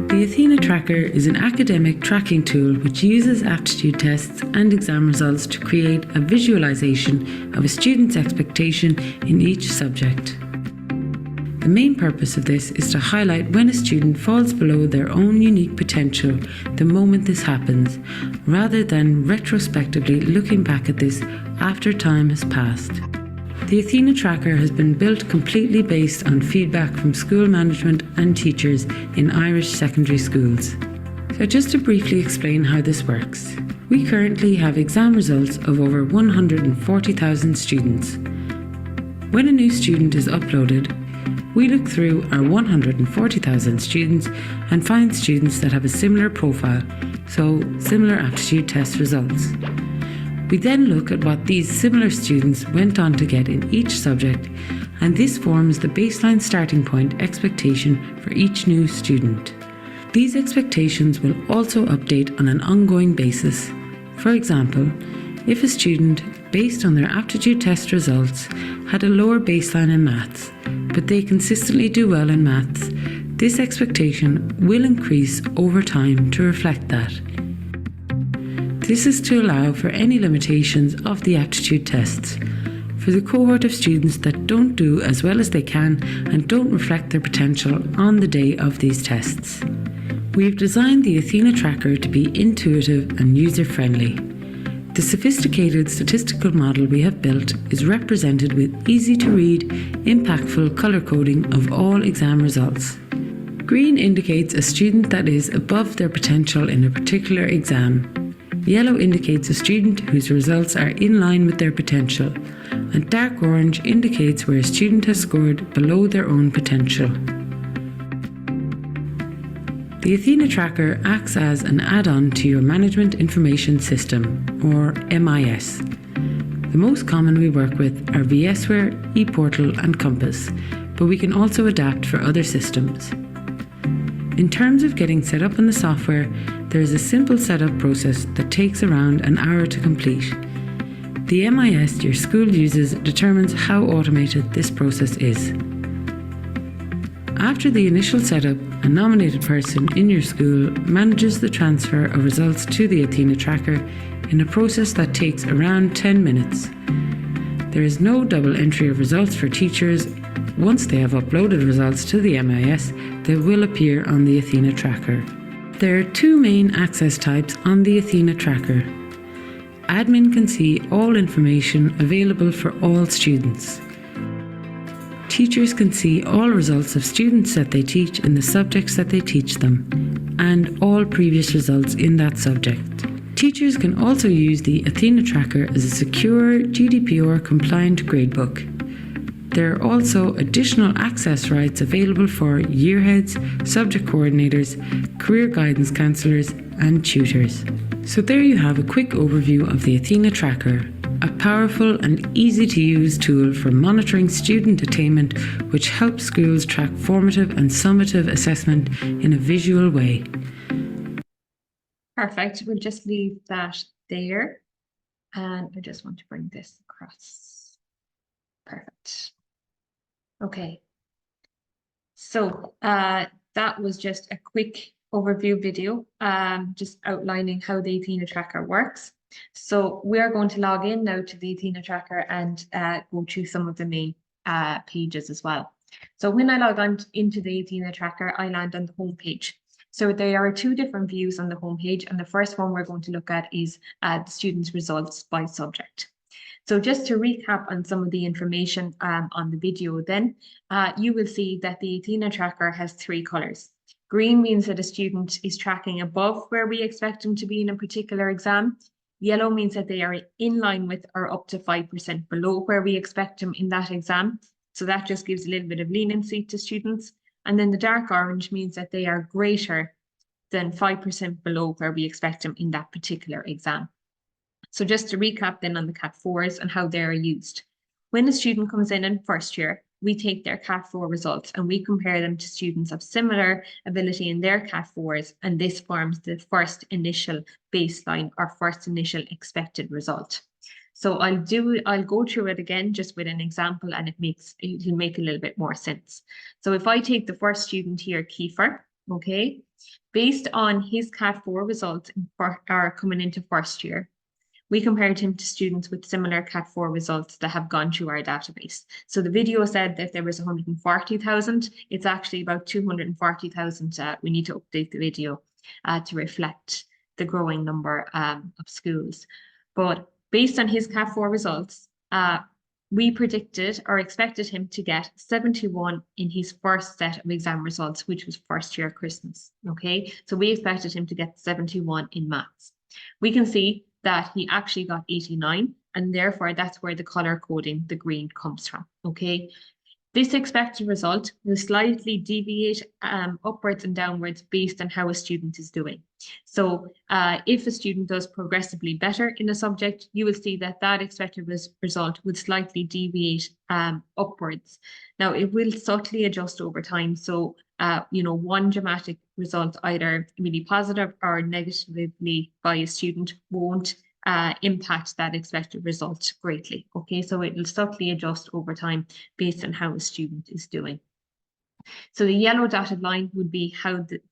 The Athena Tracker is an academic tracking tool which uses aptitude tests and exam results to create a visualization of a student's expectation in each subject. The main purpose of this is to highlight when a student falls below their own unique potential the moment this happens, rather than retrospectively looking back at this after time has passed. The Athena Tracker has been built completely based on feedback from school management and teachers in Irish secondary schools. So just to briefly explain how this works, we currently have exam results of over 140,000 students. When a new student is uploaded, we look through our 140,000 students and find students that have a similar profile, so similar aptitude test results. We then look at what these similar students went on to get in each subject, and this forms the baseline starting point expectation for each new student. These expectations will also update on an ongoing basis. For example, if a student, based on their aptitude test results, had a lower baseline in maths, but they consistently do well in maths, this expectation will increase over time to reflect that. This is to allow for any limitations of the aptitude tests. For the cohort of students that don't do as well as they can and don't reflect their potential on the day of these tests. We've designed the Athena Tracker to be intuitive and user-friendly. The sophisticated statistical model we have built is represented with easy-to-read, impactful colour coding of all exam results. Green indicates a student that is above their potential in a particular exam. Yellow indicates a student whose results are in line with their potential, and dark orange indicates where a student has scored below their own potential. The Athena Tracker acts as an add-on to your Management Information System, or MIS. The most common we work with are VSware, ePortal and Compass, but we can also adapt for other systems. In terms of getting set up on the software, there is a simple setup process that takes around an hour to complete. The MIS your school uses determines how automated this process is. After the initial setup, a nominated person in your school manages the transfer of results to the Athena Tracker in a process that takes around 10 minutes. There is no double entry of results for teachers. Once they have uploaded results to the MIS, they will appear on the Athena Tracker. There are two main access types on the Athena Tracker. Admin can see all information available for all students. Teachers can see all results of students that they teach in the subjects that they teach them, and all previous results in that subject. Teachers can also use the Athena Tracker as a secure GDPR-compliant gradebook. There are also additional access rights available for yearheads, subject coordinators, career guidance counsellors, and tutors. So there you have a quick overview of the Athena Tracker, a powerful and easy-to-use tool for monitoring student attainment, which helps schools track formative and summative assessment in a visual way. Perfect. We'll just leave that there. And I just want to bring this across. Perfect. Okay. So that was just a quick overview video, just outlining how the Athena Tracker works. So we are going to log in now to the Athena Tracker and go through some of the main pages as well. So when I log on into the Athena Tracker, I land on the home page. So there are two different views on the home page, and the first one we're going to look at is the students' results by subject. So just to recap on some of the information on the video then, you will see that the Athena Tracker has three colours. Green means that a student is tracking above where we expect them to be in a particular exam. Yellow means that they are in line with or up to 5% below where we expect them in that exam. So that just gives a little bit of leniency to students. And then the dark orange means that they are greater than 5% below where we expect them in that particular exam. So just to recap then on the CAT 4s and how they are used. When a student comes in first year, we take their CAT 4 results and we compare them to students of similar ability in their CAT 4s, and this forms the first initial baseline or first initial expected result. So I'll go through it again just with an example, and it'll make a little bit more sense. So if I take the first student here, Kiefer, okay, based on his Cat4 results are coming into first year, we compared him to students with similar Cat4 results that have gone through our database. So the video said that there was 140,000. It's actually about 240,000. We need to update the video to reflect the growing number of schools. But based on his Cat4 results, we predicted or expected him to get 71 in his first set of exam results, which was first year Christmas. Okay, so we expected him to get 71 in maths. We can see that he actually got 89, and therefore that's where the color coding, the green, comes from. Okay, this expected result will slightly deviate upwards and downwards based on how a student is doing. So if a student does progressively better in a subject, you will see that that expected result would slightly deviate upwards. Now, it will subtly adjust over time. So, one dramatic result, either really positive or negatively by a student, won't impact that expected result greatly. Okay, so it will subtly adjust over time based on how a student is doing. So the yellow dotted line would be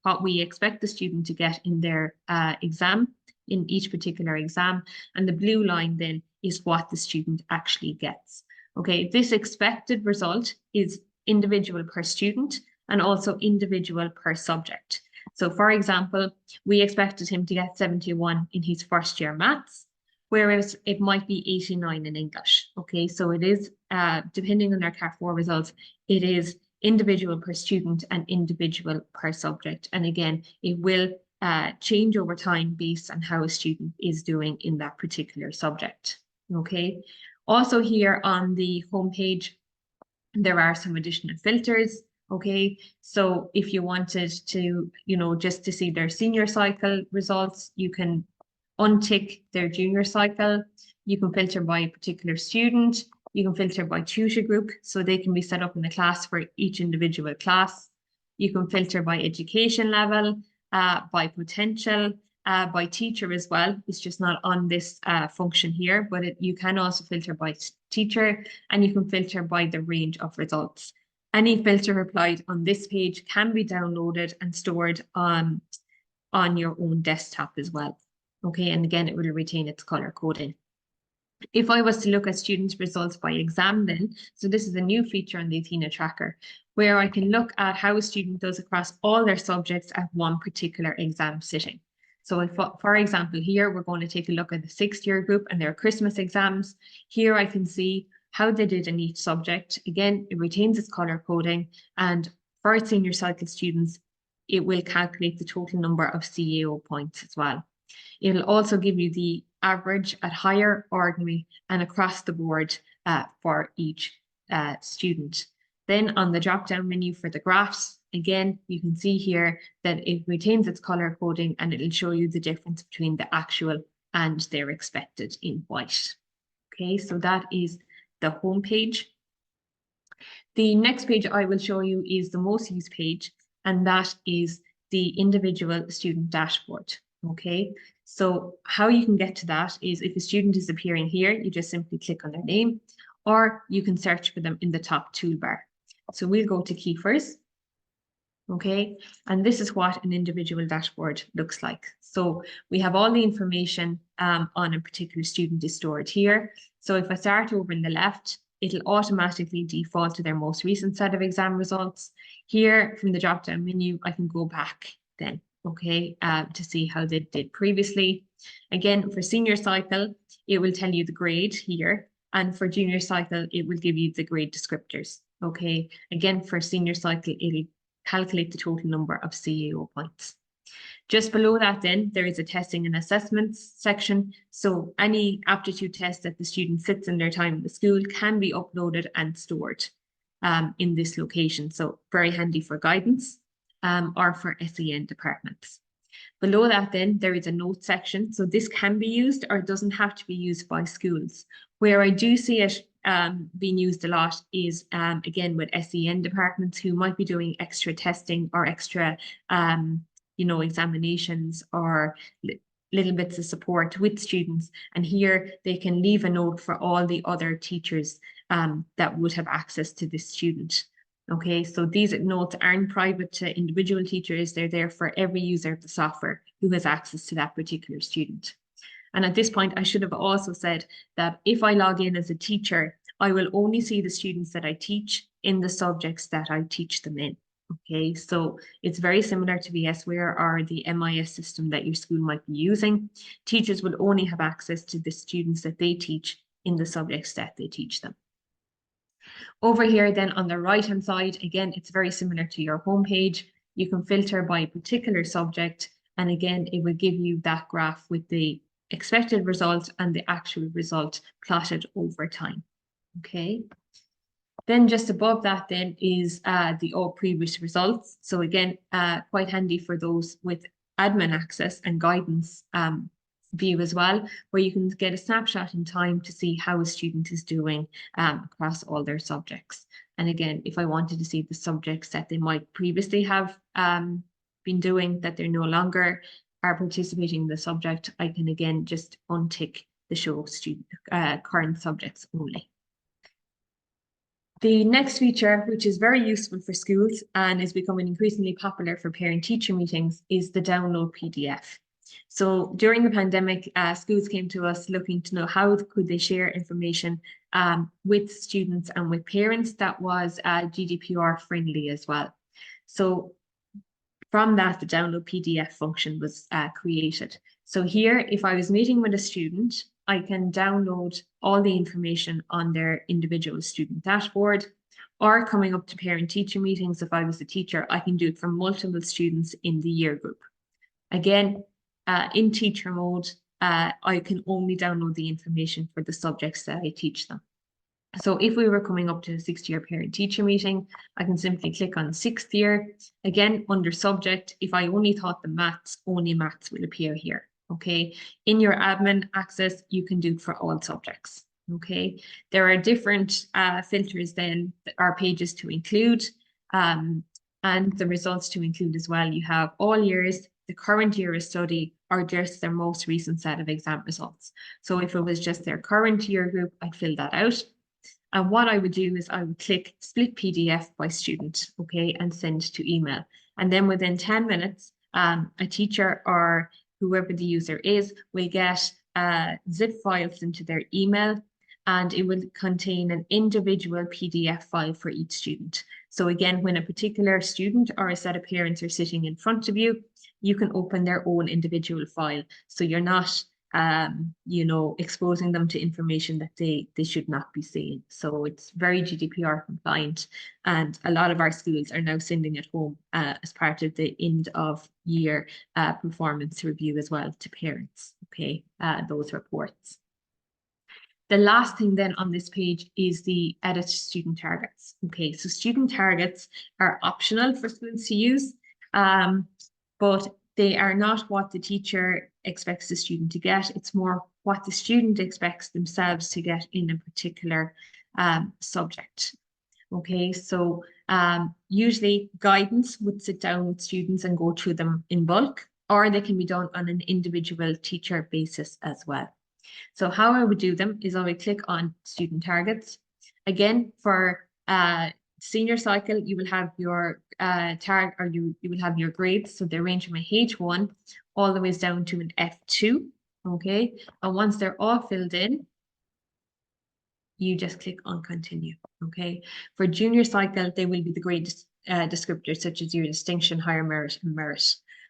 what we expect the student to get in their exam, in each particular exam, and the blue line then is what the student actually gets. Okay, this expected result is individual per student and also individual per subject. So for example, we expected him to get 71 in his first year maths, whereas it might be 89 in English. Okay, so it is, depending on their Cat4 results, it is individual per student and individual per subject. And again, it will change over time based on how a student is doing in that particular subject. Okay, also here on the homepage, there are some additional filters. Okay, so if you wanted to, just to see their senior cycle results, you can untick their junior cycle. You can filter by a particular student. You can filter by tutor group, so they can be set up in a class for each individual class. You can filter by education level, by potential, by teacher as well. It's just not on this function here, but you can also filter by teacher, and you can filter by the range of results. Any filter applied on this page can be downloaded and stored on your own desktop as well. Okay, and again, it will retain its color coding. If I was to look at students' results by exam then, so this is a new feature on the Athena Tracker, where I can look at how a student does across all their subjects at one particular exam sitting. So if, for example, here we're going to take a look at the 6th year group and their Christmas exams. Here I can see how they did in each subject. Again, it retains its color coding, and for its senior cycle students, it will calculate the total number of CAO points as well. It'll also give you the average at higher, ordinary, and across the board for each student. Then on the drop-down menu for the graphs, again, you can see here that it retains its color coding, and it'll show you the difference between the actual and their expected in white. Okay, so that is the home page. The next page I will show you is the most used page, and that is the individual student dashboard. Okay, so how you can get to that is if a student is appearing here, you just simply click on their name, or you can search for them in the top toolbar. So we'll go to Kiefer's. Okay, and this is what an individual dashboard looks like. So we have all the information on a particular student is stored here. So if I start over in the left, it'll automatically default to their most recent set of exam results. Here from the drop-down menu, I can go back then, okay, to see how they did previously. Again, for senior cycle, it will tell you the grade here. And for junior cycle, it will give you the grade descriptors. Okay, again, for senior cycle, it'll calculate the total number of CAO points. Just below that then, there is a testing and assessments section. So any aptitude test that the student sits in their time in the school can be uploaded and stored in this location. So very handy for guidance or for SEN departments. Below that then, there is a notes section. So this can be used or it doesn't have to be used by schools. Where I do see it being used a lot is again with SEN departments who might be doing extra testing or extra examinations or little bits of support with students. And here they can leave a note for all the other teachers that would have access to this student. Okay, so these notes aren't private to individual teachers. They're there for every user of the software who has access to that particular student. And at this point, I should have also said that if I log in as a teacher, I will only see the students that I teach in the subjects that I teach them in. Okay, so it's very similar to VSware or the MIS system that your school might be using. Teachers will only have access to the students that they teach in the subjects that they teach them. Over here then on the right hand side, again, it's very similar to your homepage. You can filter by a particular subject, and again, it will give you that graph with the expected result and the actual result plotted over time. Okay. Then just above that then is the all previous results. So again, quite handy for those with admin access and guidance view as well, where you can get a snapshot in time to see how a student is doing across all their subjects. And again, if I wanted to see the subjects that they might previously have been doing that they're no longer are participating in the subject, I can again just untick the show student current subjects only. The next feature, which is very useful for schools and is becoming increasingly popular for parent-teacher meetings, is the download PDF. So during the pandemic, schools came to us looking to know how could they share information with students and with parents that was GDPR friendly as well. So from that, the download PDF function was created. So here, if I was meeting with a student, I can download all the information on their individual student dashboard, or coming up to parent-teacher meetings, if I was a teacher, I can do it for multiple students in the year group. Again, in teacher mode, I can only download the information for the subjects that I teach them. So if we were coming up to a 6th year parent-teacher meeting, I can simply click on 6th year. Again, under subject, if I only taught the maths, only maths will appear here. Okay, in your admin access, you can do it for all subjects. Okay, there are different filters then, our pages to include, and the results to include as well. You have all years, the current year of study, or just their most recent set of exam results. So if it was just their current year group, I'd fill that out. And what I would do is I would click split PDF by student, okay, and send to email. And then within 10 minutes, a teacher or whoever the user is will get zip files into their email, and it will contain an individual PDF file for each student. So again, when a particular student or a set of parents are sitting in front of you, you can open their own individual file. So you're not you know, exposing them to information that they should not be seeing. So it's very GDPR compliant, and a lot of our schools are now sending it home as part of the end of year performance review as well to parents, okay, those reports. The last thing then on this page is the edit student targets. Okay, so student targets are optional for schools to use, but they are not what the teacher expects the student to get. It's more what the student expects themselves to get in a particular subject. Okay, so usually guidance would sit down with students and go through them in bulk, or they can be done on an individual teacher basis as well. So how I would do them is I would click on student targets. Again, for senior cycle, you will have your target, or you will have your grades. So they range from a H1 all the way down to an F2. Okay, and once they're all filled in, you just click on continue. Okay, for junior cycle, they will be the grade descriptors such as your distinction, higher merit, and merit.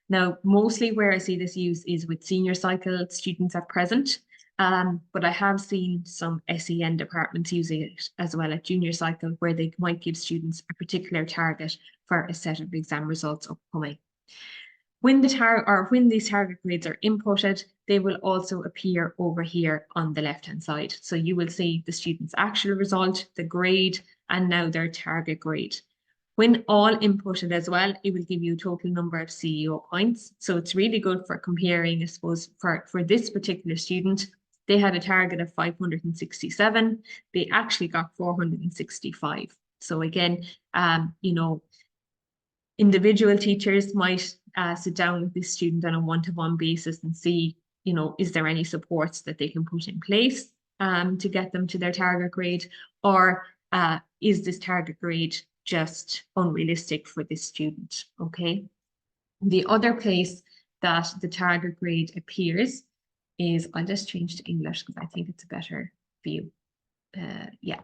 Now, mostly where I see this use is with senior cycle students at present. But I have seen some SEN departments using it as well at junior cycle, where they might give students a particular target for a set of exam results upcoming. When these target grades are inputted, they will also appear over here on the left-hand side. So you will see the student's actual result, the grade, and now their target grade. When all inputted as well, it will give you a total number of CEO points. So it's really good for comparing, I suppose, for this particular student. They had a target of 567. They actually got 465. So again, you know, individual teachers might sit down with this student on a one-to-one basis and see you know, is there any supports that they can put in place to get them to their target grade, or is this target grade just unrealistic for this student? Okay. The other place that the target grade appears is, I'll just change to English because I think it's a better view. Yeah.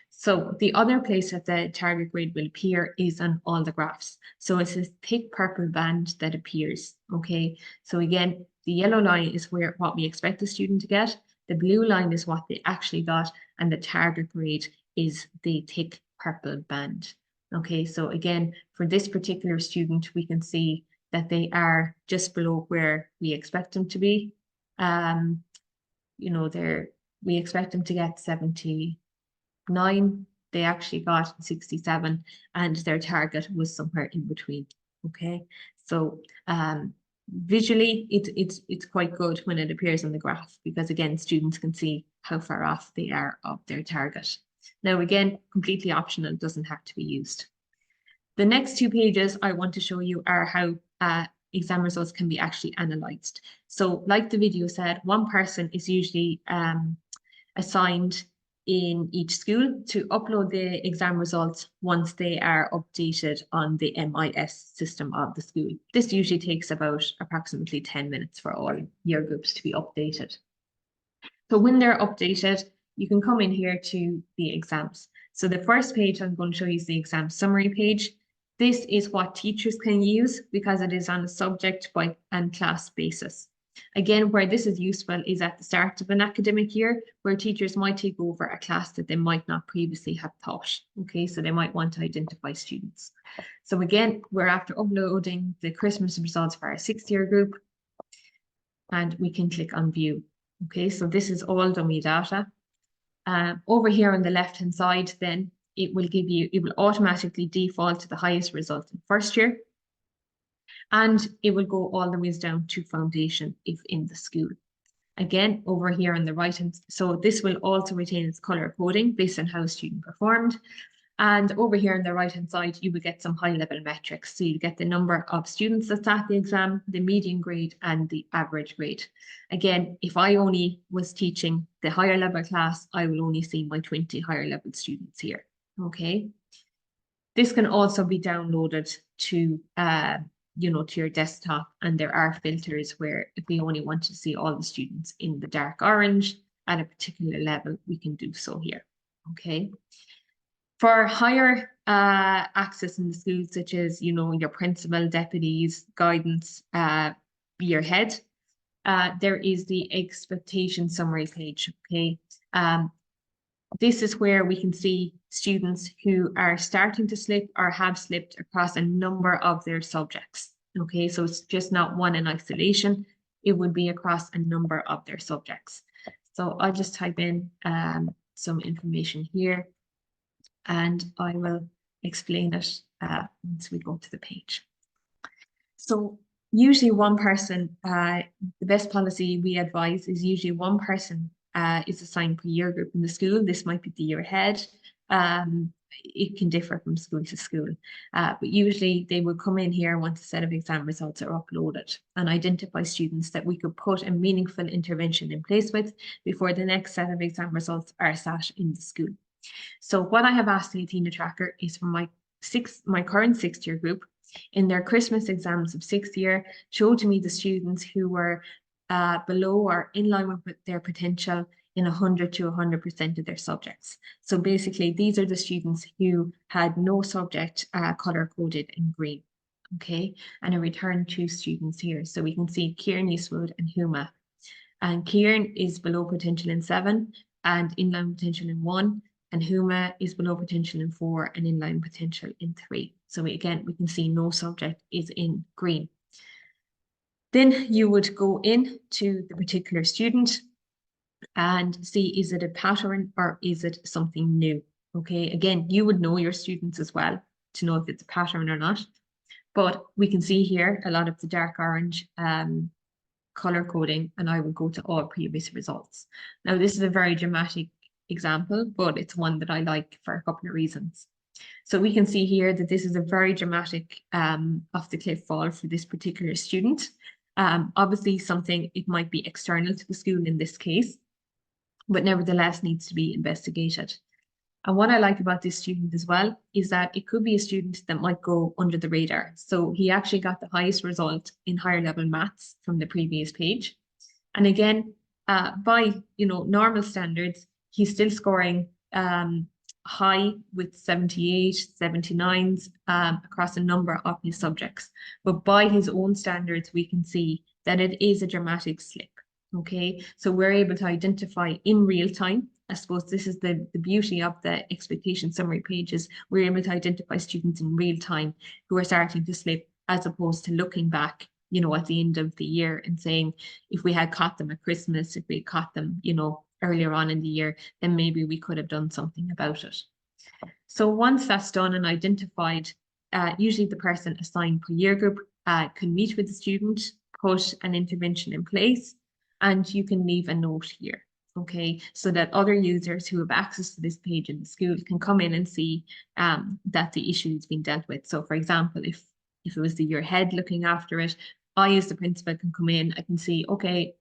So the other place that the target grade will appear is on all the graphs. So it's a thick purple band that appears. Okay. So again, the yellow line is what we expect the student to get. The blue line is what they actually got, and the target grade is the thick purple band. Okay. So again, for this particular student, we can see that they are just below where we expect them to be. You know, we expect them to get 79. They actually got 67, and their target was somewhere in between. Okay, so visually it's quite good when it appears on the graph, because again, students can see how far off they are of their target. Now again, completely optional, doesn't have to be used. The next 2 pages I want to show you are how exam results can be actually analyzed. So like the video said, one person is usually assigned in each school to upload the exam results once they are updated on the MIS system of the school. This usually takes about approximately 10 minutes for all year groups to be updated. So when they're updated, you can come in here to the exams. So the first page I'm going to show you is the exam summary page. This is what teachers can use because it is on a subject and class basis. Again, where this is useful is at the start of an academic year, where teachers might take over a class that they might not previously have taught. Okay, so they might want to identify students. So again, we're after uploading the Christmas results for our 6th year group, and we can click on view. Okay, so this is all dummy data. Over here on the left-hand side, then it will automatically default to the highest result in first year. And it will go all the way down to foundation if in the school. Again, over here on the right hand, so this will also retain its color coding based on how a student performed. And over here on the right hand side, you will get some high level metrics. So you get the number of students that sat the exam, the median grade, and the average grade. Again, if I only was teaching the higher level class, I will only see my 20 higher level students here. Okay. This can also be downloaded to to your desktop, and there are filters where if we only want to see all the students in the dark orange at a particular level, we can do so here. Okay. For higher access in the schools, such as, your principal, deputies, guidance, your head, there is the expectation summary page. Okay. This is where we can see students who are starting to slip or have slipped across a number of their subjects. Okay, so it's just not one in isolation. It would be across a number of their subjects. So I'll just type in some information here, and I will explain it once we go to the page. So usually one person, the best policy we advise is usually one person is assigned per year group in the school. This might be the year ahead. It can differ from school to school, but usually they will come in here once a set of exam results are uploaded and identify students that we could put a meaningful intervention in place with before the next set of exam results are sat in the school. So what I have asked the Athena Tracker is for my current 6th year group, in their Christmas exams of 6th year, show to me the students who were below or in line with their potential in 100 to 100% of their subjects. So basically, these are the students who had no subject color coded in green. Okay, and I return 2 students here. So we can see Kieran Eastwood and Huma. And Kieran is below potential in 7 and inline potential in 1. And Huma is below potential in 4 and inline potential in 3. So we can see no subject is in green. Then you would go in to the particular student and see, is it a pattern or is it something new? Okay, again, you would know your students as well to know if it's a pattern or not. But we can see here a lot of the dark orange color coding, and I will go to all previous results. Now, this is a very dramatic example, but it's one that I like for a couple of reasons. So we can see here that this is a very dramatic off the cliff fall for this particular student. Obviously something, it might be external to the school in this case, but nevertheless needs to be investigated. And what I like about this student as well is that it could be a student that might go under the radar. So he actually got the highest result in higher level maths from the previous page. And again, by normal standards, he's still scoring high with 78, 79s across a number of his subjects. But by his own standards, we can see that it is a dramatic slip. Okay, so we're able to identify in real time. I suppose this is the beauty of the expectation summary pages. We're able to identify students in real time who are starting to slip, as opposed to looking back, at the end of the year and saying, if we had caught them at Christmas, if we caught them, earlier on in the year, then maybe we could have done something about it. So once that's done and identified, usually the person assigned per year group can meet with the student, put an intervention in place, and you can leave a note here. Okay, so that other users who have access to this page in the school can come in and see that the issue has been dealt with. So for example, if it was the year head looking after it, I as the principal can come in, I can see, okay,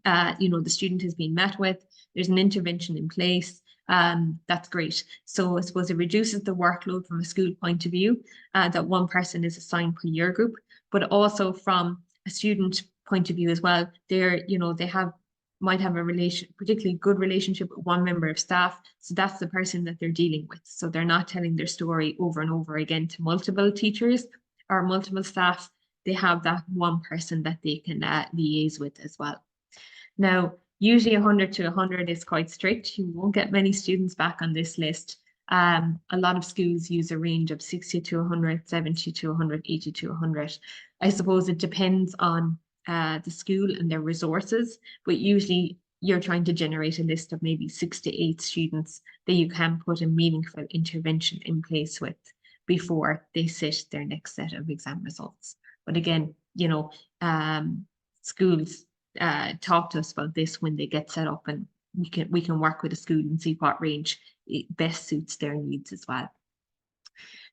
the student has been met with, there's an intervention in place, that's great. So I suppose it reduces the workload from a school point of view, that one person is assigned per year group, but also from a student point of view as well. They might have a particularly good relationship with one member of staff. So that's the person that they're dealing with. So they're not telling their story over and over again to multiple teachers or multiple staff. They have that one person that they can liaise with as well. Now, usually 100 to 100 is quite strict. You won't get many students back on this list. A lot of schools use a range of 60 to 100, 70 to 100, 80 to 100. I suppose it depends on the school and their resources, but usually you're trying to generate a list of maybe 6 to 8 students that you can put a meaningful intervention in place with before they sit their next set of exam results. But again, schools talk to us about this when they get set up, and we can work with a school and see what range best suits their needs as well.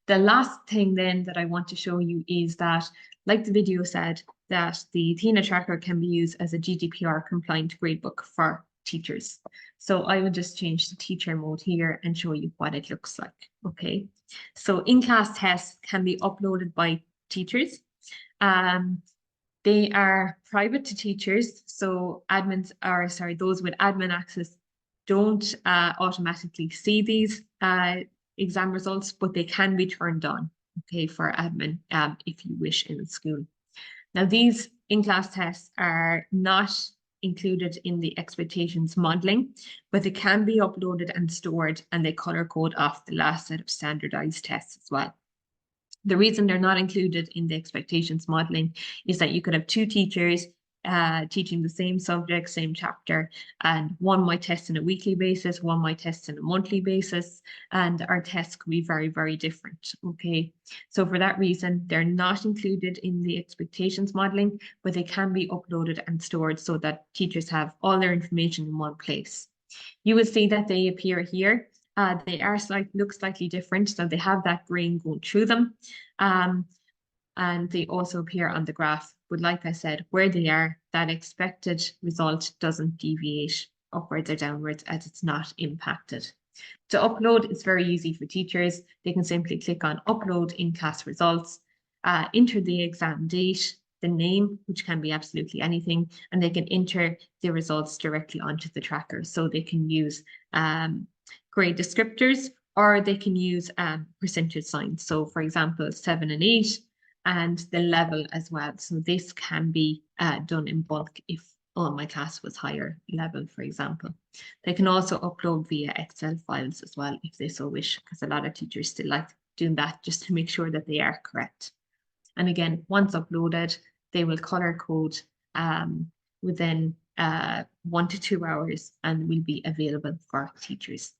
The last thing then that I want to show you is that, like the video said, that the Athena Tracker can be used as a GDPR compliant gradebook for teachers. So I will just change the teacher mode here and show you what it looks like. Okay, so in-class tests can be uploaded by teachers. They are private to teachers, so those with admin access don't automatically see these exam results, but they can be turned on, okay, for admin if you wish in the school. Now, these in-class tests are not included in the expectations modeling, but they can be uploaded and stored, and they color code off the last set of standardized tests as well. The reason they're not included in the expectations modeling is that you could have two teachers teaching the same subject, same chapter, and one might test on a weekly basis, one might test on a monthly basis, and our tests could be very, very different. Okay, so for that reason, they're not included in the expectations modeling, but they can be uploaded and stored so that teachers have all their information in one place. You will see that they appear here. They look slightly different, so they have that green going through them. And they also appear on the graph. But like I said, where they are, that expected result doesn't deviate upwards or downwards, as it's not impacted. To upload, it's very easy for teachers. They can simply click on upload in-class results, enter the exam date, the name, which can be absolutely anything, and they can enter the results directly onto the tracker. So they can use grade descriptors, or they can use percentage signs. So for example, 7 and 8, and the level as well. So this can be done in bulk if my class was higher level, for example. They can also upload via Excel files as well if they so wish, because a lot of teachers still like doing that just to make sure that they are correct. And again, once uploaded, they will color code within 1 to 2 hours and will be available for teachers.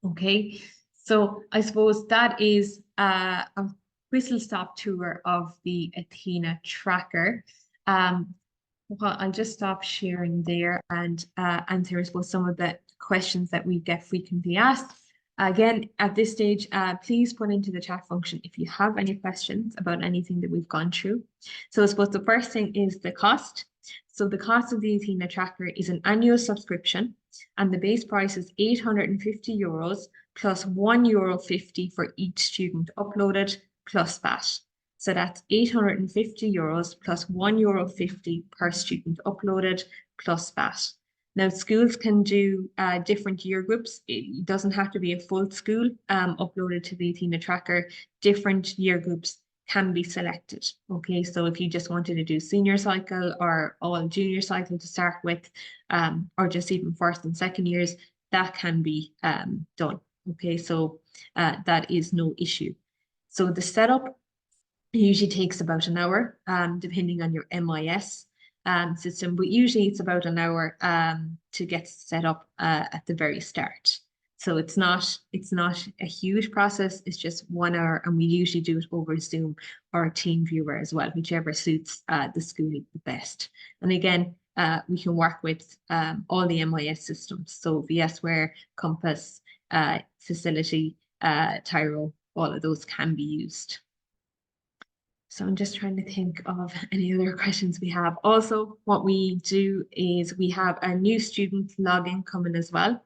Okay, so I suppose that is a whistle-stop tour of the Athena Tracker. Well, I'll just stop sharing there and answer, I suppose, some of the questions that we get frequently asked. Again, at this stage, please put into the chat function if you have any questions about anything that we've gone through. So I suppose the first thing is the cost. So the cost of the Athena Tracker is an annual subscription, and the base price is €850 plus €1.50 for each student uploaded plus VAT. So that's €850 plus €1.50 per student uploaded plus VAT. Now, schools can do different year groups. It doesn't have to be a full school uploaded to the Athena Tracker. Different year groups can be selected. Okay, so if you just wanted to do senior cycle or all junior cycle to start with, or just even first and second years, that can be done. Okay, so that is no issue. So the setup usually takes about an hour, depending on your MIS system, but usually it's about an hour to get set up at the very start. So it's not a huge process. It's just 1 hour, and we usually do it over Zoom or TeamViewer as well, whichever suits the school the best. And again, we can work with all the MIS systems. So VSware, Compass, Facility, Tyro, all of those can be used. So I'm just trying to think of any other questions we have. Also, what we do is we have a new student login coming as well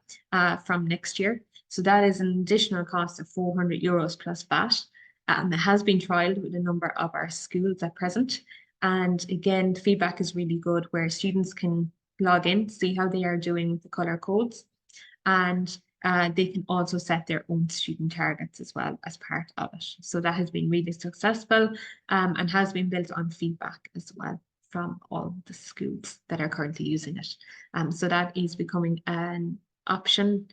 from next year. So that is an additional cost of €400 plus VAT. It has been trialed with a number of our schools at present. And again, the feedback is really good where students can log in, see how they are doing with the color codes. And they can also set their own student targets as well as part of it. So that has been really successful and has been built on feedback as well from all the schools that are currently using it. So that is becoming an optional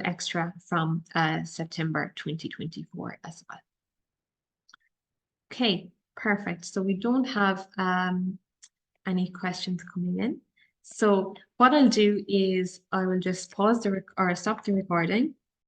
extra from September 2024 as well. Okay, perfect. So we don't have any questions coming in. So what I'll do is I will just pause or stop the recording,